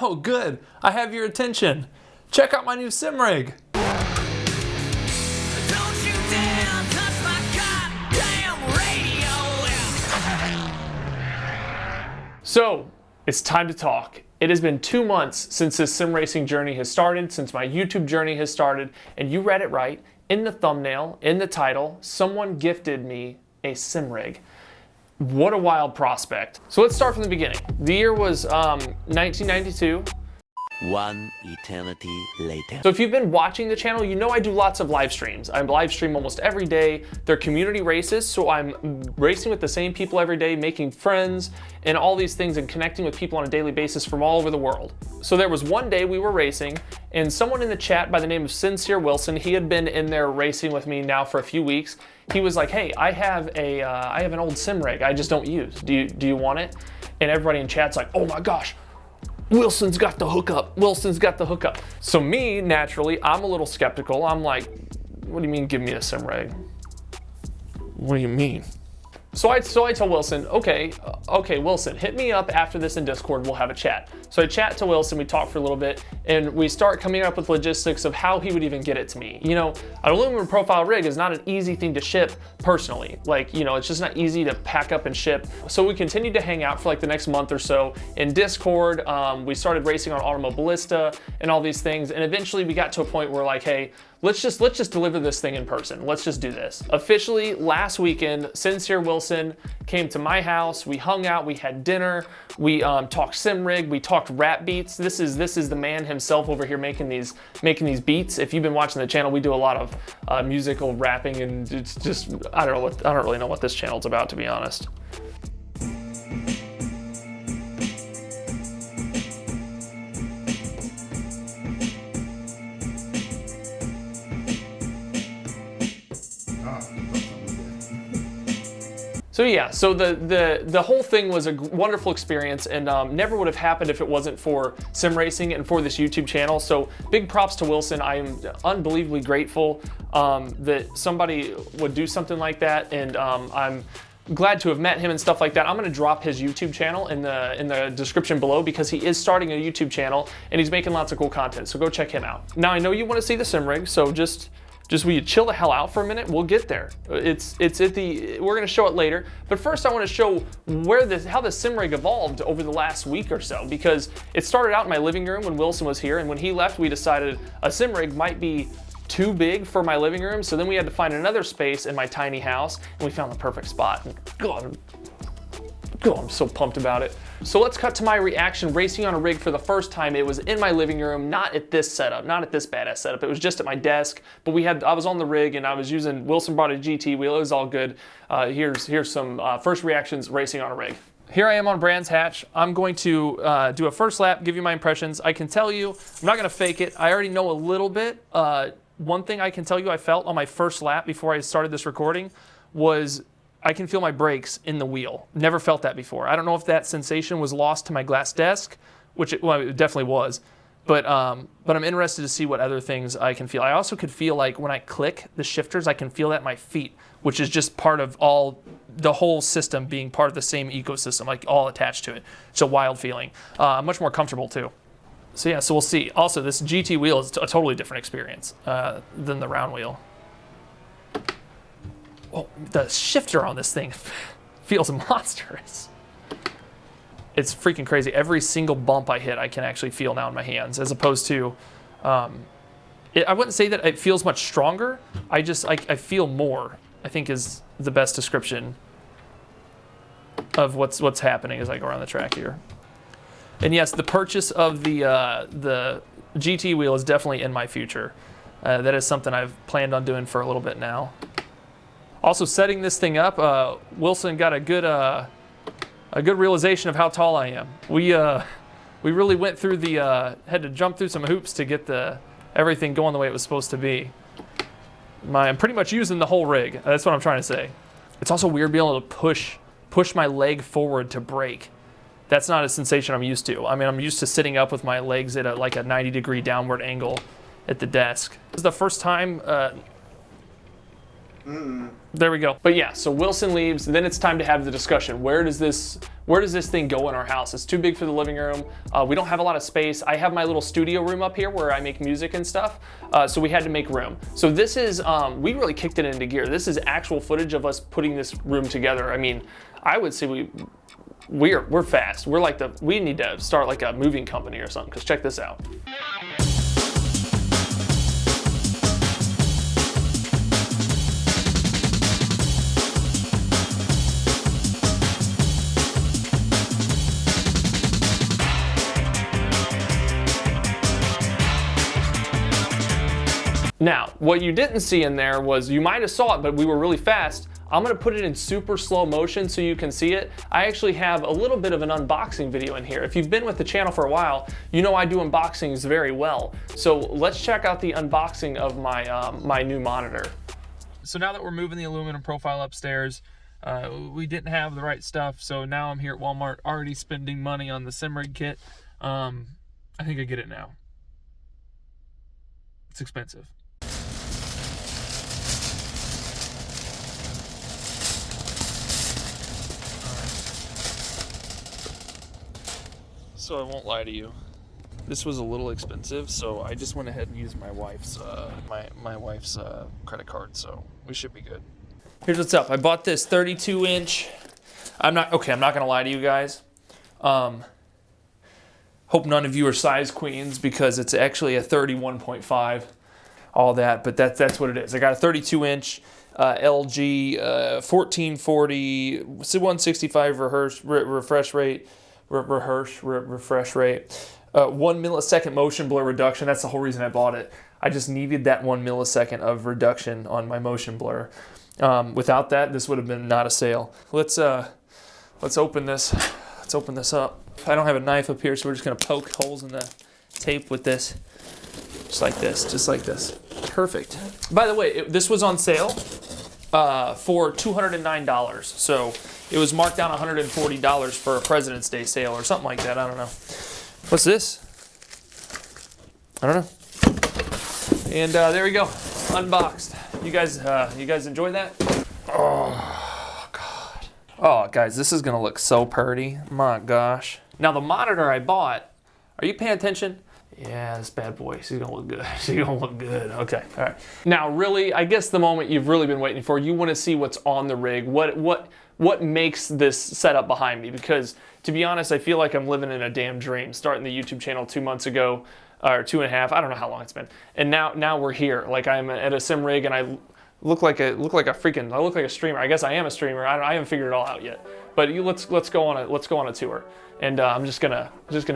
Oh, good. I have your attention. Check out my new sim rig. Don't you dare touch my goddamn radio. So, it's time to talk. It has been 2 months since this sim racing journey has started, since my YouTube journey has started, and you read it right. In the thumbnail, in the title, someone gifted me a sim rig. What a wild prospect. So let's start from the beginning. The year was 1992. One eternity later. So if you've been watching the channel, you know I do lots of live streams. I live stream almost every day. They're community races, so I'm racing with the same people every day, making friends and all these things and connecting with people on a daily basis from all over the world. So there was one day we were racing and someone in the chat by the name of Syncere Wilson, he had been in there racing with me now for a few weeks. He was like, hey, I have an old sim rig I just don't use. Do you want it? And everybody in chat's like, oh my gosh, Wilson's got the hookup. Wilson's got the hookup. So me, naturally, I'm a little skeptical. I'm like, what do you mean give me a sim rig? What do you mean? So I tell Wilson, okay, Wilson, hit me up after this in Discord, we'll have a chat. So I chat to Wilson, we talk for a little bit, and we start coming up with logistics of how he would even get it to me. You know, an aluminum profile rig is not an easy thing to ship personally. Like, you know, it's just not easy to pack up and ship. So we continued to hang out for like the next month or so in Discord. We started racing on Automobilista and all these things, and eventually we got to a point where like, hey, let's just deliver this thing in person. Let's just do this. Officially, last weekend, Syncere Wilson came to my house. We hung out, we had dinner, we talked sim rig, we talked rap beats. This is the man himself over here making these beats. If you've been watching the channel, we do a lot of musical rapping, and it's just I don't really know what this channel's about, to be honest. So yeah, so the whole thing was a wonderful experience, and never would have happened if it wasn't for sim racing and for this YouTube channel. So big props to Wilson. I am unbelievably grateful that somebody would do something like that, and I'm glad to have met him and stuff like that. I'm gonna drop his YouTube channel in the description below because he is starting a YouTube channel and he's making lots of cool content. So go check him out. Now I know you want to see the sim rig, so just will you chill the hell out for a minute? We'll get there. We're gonna show it later, but first I want to show how the sim rig evolved over the last week or so, because it started out in my living room when Wilson was here, and when he left we decided a sim rig might be too big for my living room, so then we had to find another space in my tiny house, and we found the perfect spot. God, I'm so pumped about it. So let's cut to my reaction racing on a rig for the first time. It was in my living room, not at this setup, not at this badass setup. It was just at my desk, but I was on the rig and I was using, Wilson brought a GT wheel. It was all good. Here's some first reactions racing on a rig. Here I am on Brands Hatch. I'm going to do a first lap, give you my impressions. I can tell you, I'm not gonna fake it. I already know a little bit. One thing I can tell you I felt on my first lap before I started this recording was I can feel my brakes in the wheel. Never felt that before. I don't know if that sensation was lost to my glass desk, which it definitely was, but I'm interested to see what other things I can feel. I also could feel like when I click the shifters, I can feel that in my feet, which is just part of the whole system being part of the same ecosystem, like all attached to it. It's a wild feeling. Much more comfortable too. So yeah, so we'll see. Also, this GT wheel is a totally different experience than the round wheel. Oh, the shifter on this thing feels monstrous. It's freaking crazy. Every single bump I hit, I can actually feel now in my hands, as opposed to, I wouldn't say that it feels much stronger. I feel more, I think is the best description of what's happening as I go around the track here. And yes, the purchase of the GT wheel is definitely in my future. That is something I've planned on doing for a little bit now. Also, setting this thing up, Wilson got a good realization of how tall I am. We really went through had to jump through some hoops to get everything going the way it was supposed to be. I'm pretty much using the whole rig. That's what I'm trying to say. It's also weird being able to push my leg forward to brake. That's not a sensation I'm used to. I mean, I'm used to sitting up with my legs at like a 90-degree downward angle at the desk. This is the first time There we go. But yeah, so Wilson leaves, then it's time to have the discussion. Where does this thing go in our house? It's too big for the living room. We don't have a lot of space. I have my little studio room up here where I make music and stuff. So we had to make room. So this is, we really kicked it into gear. This is actual footage of us putting this room together. I mean, I would say we're fast. We're like we need to start like a moving company or something, because check this out. Now, what you didn't see in there was, you might have saw it, but we were really fast. I'm gonna put it in super slow motion so you can see it. I actually have a little bit of an unboxing video in here. If you've been with the channel for a while, you know I do unboxings very well. So let's check out the unboxing of my, my new monitor. So now that we're moving the aluminum profile upstairs, we didn't have the right stuff, so now I'm here at Walmart already spending money on the SimRig kit. I think I get it now. It's expensive. So I won't lie to you, this was a little expensive, so I just went ahead and used my wife's my wife's credit card, so we should be good. Here's what's up. I bought this 32-inch. I'm not gonna lie to you guys. Hope none of you are size queens, because it's actually a 31.5, all that, but that's what it is. I got a 32-inch LG 1440 165 refresh rate. Refresh rate, 1 millisecond motion blur reduction. That's the whole reason I bought it. I just needed that 1 millisecond of reduction on my motion blur. Without that, this would have been not a sale. Let's open this. Let's open this up. I don't have a knife up here, so we're just gonna poke holes in the tape with this, just like this. Perfect. By the way, this was on sale for $209. So it was marked down $140 for a President's Day sale or something like that. I don't know. What's this? I don't know. And there we go, unboxed. You guys enjoy that? Oh God. Oh guys, this is gonna look so pretty. My gosh. Now the monitor I bought. Are you paying attention? Yeah, this bad boy, she's gonna look good. She's gonna look good. Okay, all right. Now, really, I guess the moment you've really been waiting for, you wanna see what's on the rig, what makes this setup behind me, because to be honest, I feel like I'm living in a damn dream, starting the YouTube channel 2 months ago, or 2.5, I don't know how long it's been. And now we're here, like I'm at a sim rig, and I look like a streamer. I guess I am a streamer. I haven't figured it all out yet. But let's go on a tour. And I'm just gonna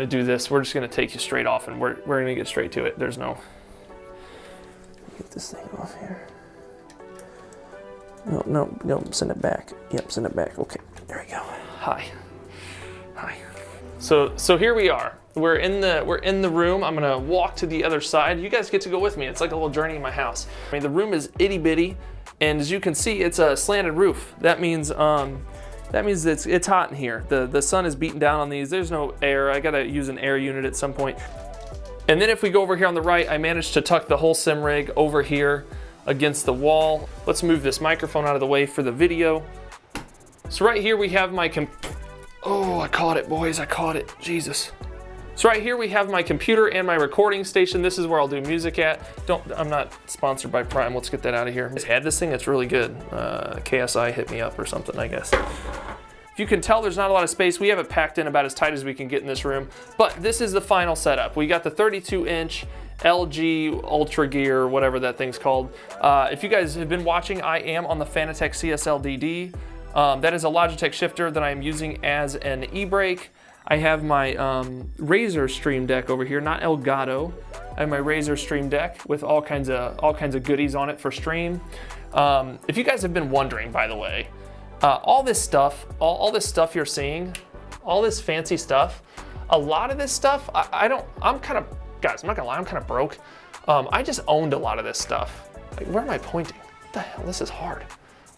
do this. We're just gonna take you straight off, and we're gonna get straight to it. There's no. Get this thing off here. No, send it back. Yep, send it back. Okay, there we go. Hi. So here we are. We're in the room. I'm gonna walk to the other side. You guys get to go with me. It's like a little journey in my house. I mean, the room is itty bitty, and as you can see, it's a slanted roof. That means it's hot in here. The sun is beating down on these. There's no air. I gotta use an air unit at some point. And then if we go over here on the right, I managed to tuck the whole sim rig over here against the wall. Let's move this microphone out of the way for the video. So right here we have my oh, I caught it, boys, I caught it, Jesus. So right here we have my computer and my recording station. This is where I'll do music at. I'm not sponsored by Prime. Let's get that out of here. I just had this thing, it's really good. KSI hit me up or something, I guess. If you can tell, there's not a lot of space. We have it packed in about as tight as we can get in this room, but this is the final setup. We got the 32-inch LG Ultra Gear, whatever that thing's called. If you guys have been watching, I am on the Fanatec CSL-DD. That is a Logitech shifter that I'm using as an e-brake. I have my Razer Stream Deck over here, not Elgato. I have my Razer Stream Deck with all kinds of goodies on it for stream. If you guys have been wondering, by the way, all this stuff you're seeing, all this fancy stuff, a lot of this stuff, I'm kind of, guys, I'm not gonna lie, I'm kind of broke. I just owned a lot of this stuff. Like, where am I pointing? What the hell, this is hard.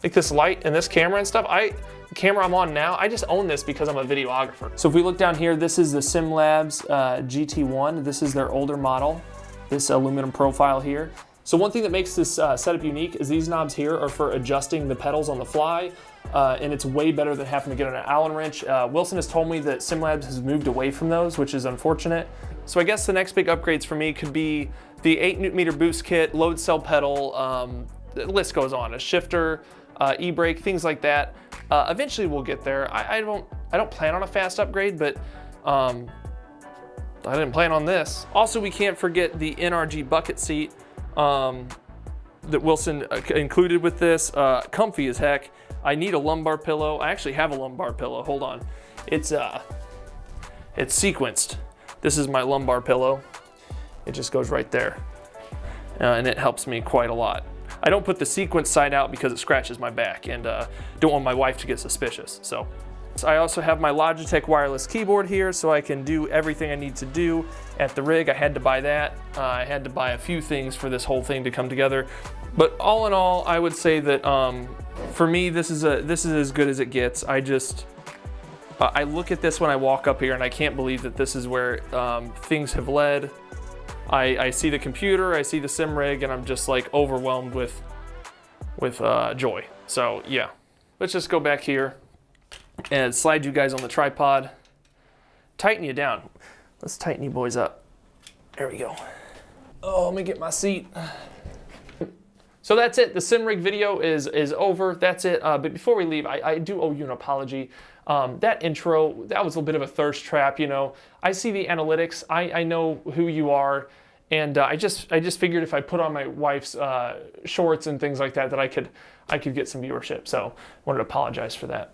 Like this light and this camera and stuff, the camera I'm on now, I just own this because I'm a videographer. So if we look down here, this is the SimLabs GT1. This is their older model, this aluminum profile here. So one thing that makes this setup unique is these knobs here are for adjusting the pedals on the fly, and it's way better than having to get on an Allen wrench. Wilson has told me that SimLabs has moved away from those, which is unfortunate. So I guess the next big upgrades for me could be the 8 Nm boost kit, load cell pedal, the list goes on, a shifter, e-brake, things like that. Eventually we'll get there. I don't plan on a fast upgrade, but I didn't plan on this. Also, we can't forget the NRG bucket seat that Wilson included with this. Comfy as heck. I need a lumbar pillow. I actually have a lumbar pillow. Hold on. It's sequenced. This is my lumbar pillow. It just goes right there. And it helps me quite a lot. I don't put the sequence side out because it scratches my back, and don't want my wife to get suspicious. So I also have my Logitech wireless keyboard here, so I can do everything I need to do at the rig. I had to buy that. I had to buy a few things for this whole thing to come together. But all in all, I would say that for me, this is as good as it gets. I look at this when I walk up here, and I can't believe that this is where things have led. I see the computer, I see the sim rig, and I'm just like overwhelmed with joy. So yeah, let's just go back here and slide you guys on the tripod. Tighten you down. Let's tighten you boys up. There we go. Oh, let me get my seat. So that's it. The sim rig video is over. That's it. But before we leave, I do owe you an apology. That intro, that was a bit of a thirst trap, you know. I see the analytics. I know who you are, and I just figured if I put on my wife's shorts and things like that, that I could get some viewership. So I wanted to apologize for that.